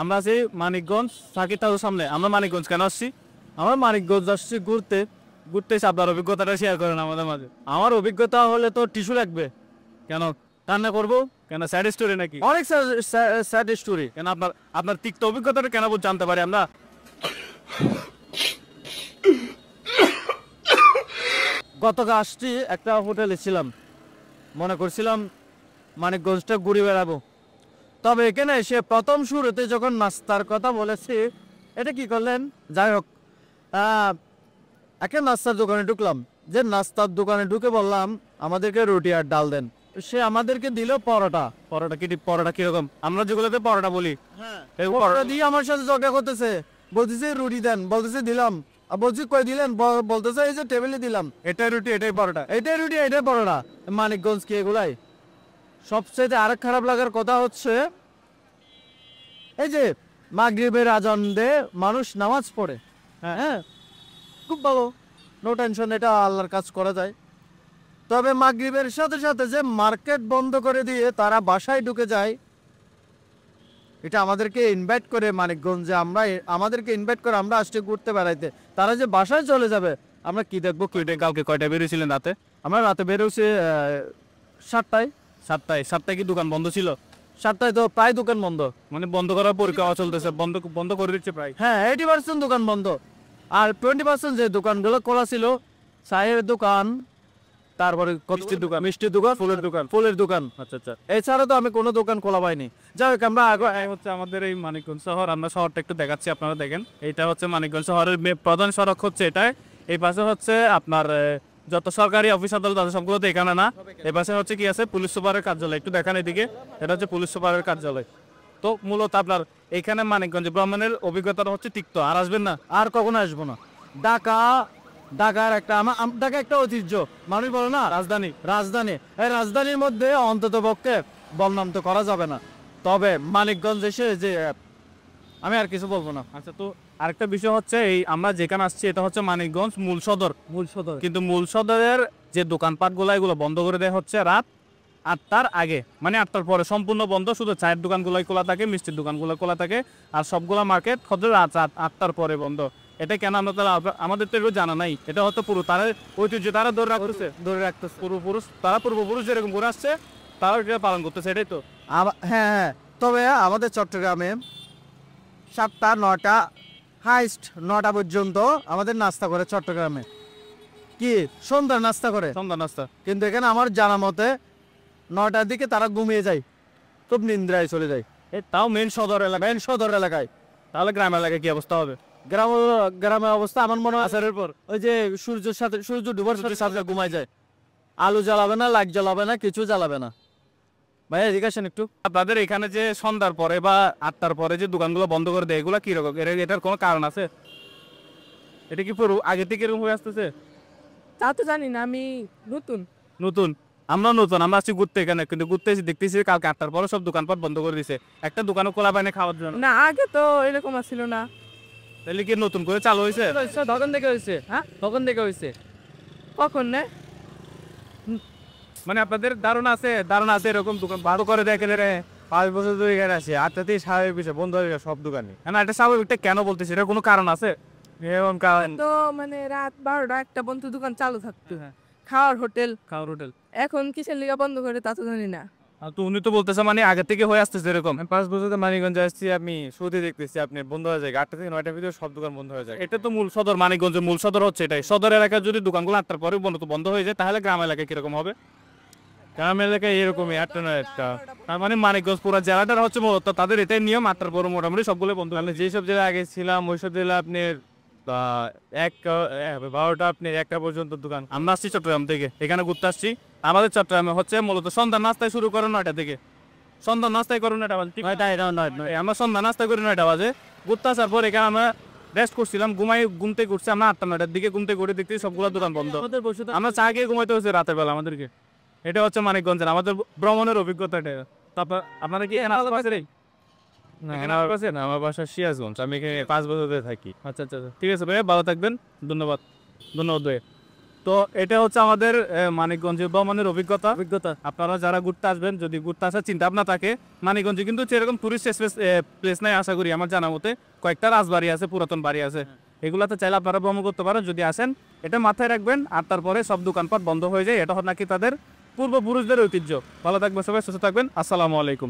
আমরা আছি মানিকগঞ্জ সাকিব তাজুর সামনে। আমরা মানিকগঞ্জ কেন আসছি? আমরা মানিকগঞ্জ আসছি ঘুরতে। ঘুরতে এসে আপনার অভিজ্ঞতাটা শেয়ার করেন আমাদের মাঝে। আমার অভিজ্ঞতা হলে তো টিস্যু লাগবে। কেন কান্না করবো? কেন স্যাড স্টোরি নাকি? অনেক স্যাড স্টোরি। কেন আপনার আপনার তিক্ত অভিজ্ঞতাটা কেন জানতে পারি আমরা? গতকাল আসছি একটা হোটেলে ছিলাম, মনে করছিলাম মানিকগঞ্জটা ঘুরে বেড়াবো। তবে এখানে এসে প্রথম শুরুতে যখন নাস্তার কথা বলেছি, এটা কি করলেন? যাই হোক, একটা নাস্তার দোকানে ঢুকলাম। যে নাস্তার দোকানে ঢুকে বললাম আমাদেরকে রুটি আর ডাল দেন। সে আমাদেরকে দিল পরোটা। পরোটা কিরকম? আমরা যেগুলোতে পরোটা বলি, এই পরোটা দিয়ে আমার সাথে ঝগড়া করতেছে। বলতেছে রুটি দেন, বলতেছে দিলাম। আর বলছি কই দিলেন? বলতেছে এই যে টেবিলে দিলাম। এটাই রুটি এটাই পরোটা, এটাই রুটি এটাই পরোটা। মানিকগঞ্জ কি এগুলাই? সবচেয়ে আরেক খারাপ লাগার কথা হচ্ছে, এই যে মাগরিবের আজান দে মানুষ নামাজ পড়ে, হ্যাঁ খুব ভালো, নো টেনশন, এটা আল্লাহর কাজ করা যায়। তবে মাগরিবের সাথে সাথে যে মার্কেট বন্ধ করে দিয়ে তারা বাসায় ঢুকে যায়, এটা আমাদেরকে ইনভাইট করে মানিকগঞ্জে, আমাদেরকে ইনভাইট করে আমরা আসতে ঘুরতে বেড়াইতে, তারা যে বাসায় চলে যাবে, আমরা কি দেখবো? কালকে কয়টা বেরিয়েছিলেন রাতে? আমরা রাতে বেরোছি 7টায়। 7টায় কি দোকান বন্ধ ছিল? 7টায় তো প্রায় দোকান বন্ধ, মানে বন্ধ করার পরিকল্পনা চলতেছে, বন্ধ করে দিচ্ছে প্রায়। হ্যাঁ, 80% দোকান বন্ধ। আর 20% যে দোকানগুলো খোলা ছিল, চায়ের দোকান, তারপরে মিষ্টির দোকান, ফুলের দোকান। আচ্ছা আচ্ছা, এছাড়া তো আমি কোনো দোকান খোলা পাইনি। যাই হোক, আমরা হচ্ছে আমাদের এই মানিকগঞ্জ শহর, আমরা শহরটা একটু দেখাচ্ছি, আপনারা দেখেন। এইটা হচ্ছে মানিকগঞ্জ শহরের প্রধান সড়ক হচ্ছে এটাই। এই পাশে হচ্ছে আপনার যত সরকারি অফিস আদালত আছে সবগুলো তো এখানে না। এই পাশে হচ্ছে কি আছে? পুলিশ সুপারের কার্যালয়। একটু দেখান এদিকে, এটা হচ্ছে পুলিশ সুপারের কার্যালয়। তো মূলত আপনার এখানে মানিকগঞ্জ ভ্রমণের অভিজ্ঞতাটা হচ্ছে তিক্ত। আর আসবেন না, আর কখনো আসবো না। ঢাকার একটা ঢাকা একটা ঐতিহ্য, মানুষ বলে না রাজধানী। এই রাজধানীর মধ্যে অন্তত পক্ষে বদনাম তো করা যাবে না। তবে মানিকগঞ্জ এসে যে আমি আর কিছু বলবো না। আচ্ছা, তো আরেকটা বিষয় হচ্ছে, এই আমরা যেখানে আসছি এটা হচ্ছে মানিকগঞ্জ মূল সদর। কিন্তু মূল সদরের যে দোকানপাটগুলো এগুলো বন্ধ করে দেওয়া হচ্ছে রাত 8টার আগে, মানে 8টার পরে সম্পূর্ণ বন্ধ। শুধু চায়ের দোকানগুলোই খোলা থাকে, মিষ্টির দোকানগুলো খোলা থাকে, আর সবগুলো মার্কেট হচ্ছে রাত 8টার পরে বন্ধ। এটা কেন আমরা আমাদের তো জানা নাই। এটা হয়তো পুরো তারা ঐতিহ্য তারা ধরে রাখতেছে তারা পূর্বপুরুষ যেরকম করে আসছে তারা এটা পালন করতেছে, এটাই তো। হ্যাঁ হ্যাঁ, তবে আমাদের চট্টগ্রামে 7টা 9টা হাইস্ট 9টা পর্যন্ত আমাদের নাস্তা করে চট্টগ্রামে। কি সন্ধ্যার নাস্তা করে? সন্ধ্যার নাস্তা। কিন্তু এখানে আমার জানা মতে 9টার দিকে তারা ঘুমিয়ে যায়, খুব নিন্দ্রায় চলে যায়। তাও মেন সদর এলাকায়। তাহলে গ্রাম এলাকায় কি অবস্থা হবে? গ্রামের অবস্থা আমার মনে হয় আসারের পর ওই যে সূর্য ডুবার সাথে ঘুমায় যায়। আলু জ্বালাবে না, লাইট জ্বালাবে না, কিছু জ্বালাবে না। ভাইয়া এদিকে আসেন একটু। আপনাদের এখানে যে সন্ধ্যার পরে বা 8টার পরে যে দোকানগুলো বন্ধ করে দেয়, এগুলা কিরকম? এটার কোনো কারণ আছে? এটা কি পুরো আগে থেকে এরকম হয়ে আসতেছে? তা তো জানি না, আমি নতুন। আমরা আসছি ঘুরতে এখানে, কিন্তু ঘুরতে এসে দেখতেছি কালকে 8টার পরে সব দোকানপাট বন্ধ করে দিছে। একটা দোকানও খোলা পায় না খাওয়ার জন্য। না, আগে তো এরকম ছিল না। তাহলে কি নতুন করে চালু হয়েছে? তখন থেকে হয়েছে। হ্যাঁ, তখন থেকে হয়েছে। কখন না? মানে আপনাদের ধারণা আছে এরকম দোকান ভালো করে দেখেন রে? 5 বছর ধরে এখানে আছি, 8টাতেই স্বাভাবিক বিষয়, বন্ধ হয়ে গেছে সব দোকানই। না, এটা স্বাভাবিকটা কেন বলতেছি? এটার কোনো কারণ আছে? এমন কারণ তো মানে রাত 12টা একটা বন্ধ দোকান চালু থাকতো, হ্যাঁ, খাওয়ার হোটেল। এখন কিসের লিগা বন্ধ করে তা তো জানি না। তো উনি তো বলতেছে মানে আগে থেকে হয়ে আসতেছে এরকম। আমি 5 বছর ধরে মানিকগঞ্জে আসছি, আমি শুরুতে দেখতেছি আপনি বন্ধ হয়ে যায় 8টা থেকে 9টার ভিতরে সব দোকান বন্ধ হয়ে যায়। এটা তো মূল সদর, মানিকগঞ্জের মূল সদর হচ্ছে এটাই। সদর এলাকায় যদি দোকানগুলো 8টার পরে বন্ধ হয়ে যায়, তাহলে গ্রাম এলাকায় কিরকম হবে? গ্রাম এলাকায় এরকমই 8টা 9টা। তার মানে মানিকগঞ্জ পুরো জেলাটা হচ্ছে মূলত তাদের এটাই নিয়ম, 8টার পরে মোটামুটি সবগুলো বন্ধ। আমি যেসব জেলায় আগে ছিলাম ওইসব জেলা আপনার 12টা আপনি 1টা পর্যন্ত দোকান। আমরা আসছি চট্টগ্রাম থেকে, এখানে ঘুরতে আসছি। আমাদের চট্টগ্রামে হচ্ছে মূলত সন্ধ্যা নাস্তায় শুরু করে 9টা থেকে। সন্ধ্যা নাস্তায় করে 9টা বাজে। আমরা সন্ধ্যা নাস্তা করে 9টা বাজে ঘুরতে আসার পর এখানে আমরা রেস্ট করছিলাম, ঘুম থেকে উঠছি আমরা 8টা 9টার দিকে। ঘুম থেকে উঠে দেখছি সবগুলো দোকান বন্ধ। আমরা চা খেয়ে ঘুমাইতে হচ্ছে রাতের বেলা আমাদেরকে। এটা হচ্ছে মানিকগঞ্জের আমাদের ভ্রমণের অভিজ্ঞতা। এটা তারপর আপনারা কি না, আমার বাসা সিরাজগঞ্জ, আমি এখানে 5 বছর ধরে থাকি। আচ্ছা আচ্ছা, ঠিক আছে ভাই, ভালো থাকবেন। ধন্যবাদ ভাই। তো এটা হচ্ছে আমাদের মানিকগঞ্জ ভ্রমণের অভিজ্ঞতা আপনারা যারা ঘুরতে আসবেন, যদি ঘুরতে আসার চিন্তা ভাবনা থাকে, মানিকগঞ্জে কিন্তু সেরকম টুরিস্ট প্লেস নাই আশা করি আমার জানা মতে। কয়েকটা রাজবাড়ি আছে, পুরাতন বাড়ি আছে, এগুলাতে চাইলে আপনারা ভ্রমণ করতে পারেন যদি আসেন। এটা মাথায় রাখবেন। আর তারপরে সব দোকানপাট বন্ধ হয়ে যায়, এটা নাকি তাদের পূর্বপুরুষদের ঐতিহ্য। ভালো থাকবেন সবাই, সুস্থ থাকবেন। আসসালামু আলাইকুম।